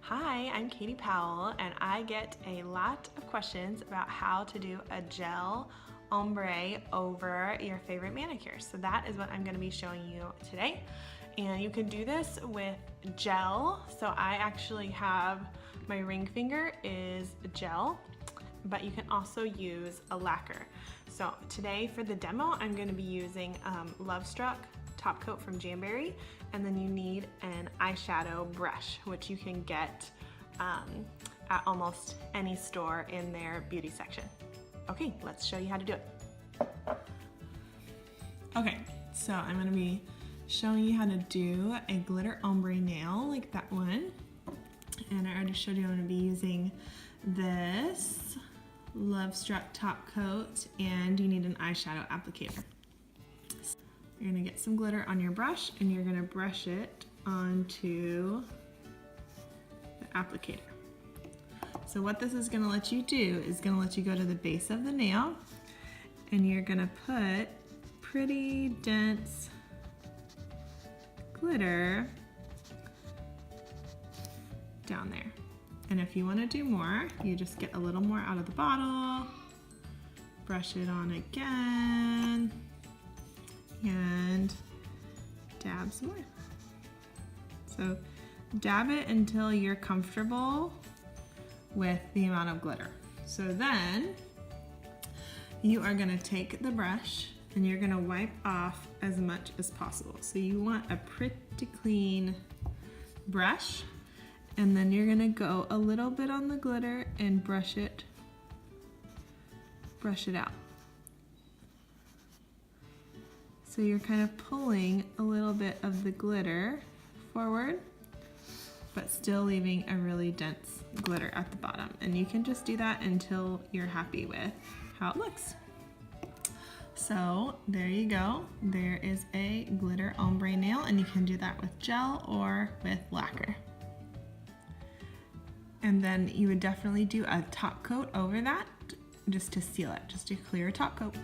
Hi, I'm Katie Powell, and I get a lot of questions about how to do a gel ombre over your favorite manicure. So that is what I'm going to be showing you today. And you can do this with gel. So I actually have, my ring finger is gel, but you can also use a lacquer. So today for the demo, I'm going to be using Love Struck top coat from Jamberry, and then you need an eyeshadow brush, which you can get at almost any store in their beauty section. Okay, let's show you how to do it. Okay, so I'm going to be showing you how to do a glitter ombre nail like that one. And I already showed you I'm going to be using this Love Struck top coat, and you need an eyeshadow applicator. You're going to get some glitter on your brush and you're going to brush it onto the applicator. So what this is going to let you do is going to let you go to the base of the nail, and you're going to put pretty dense glitter down there. And if you want to do more, you just get a little more out of the bottle, brush it on again, and dab some more. So dab it until you're comfortable with the amount of glitter. So then you are going to take the brush and you're going to wipe off as much as possible. So you want a pretty clean brush, and then you're going to go a little bit on the glitter and brush it out. So you're kind of pulling a little bit of the glitter forward, but still leaving a really dense glitter at the bottom. And you can just do that until you're happy with how it looks. So there you go. There is a glitter ombre nail, and you can do that with gel or with lacquer. And then you would definitely do a top coat over that just to seal it, just a clear top coat.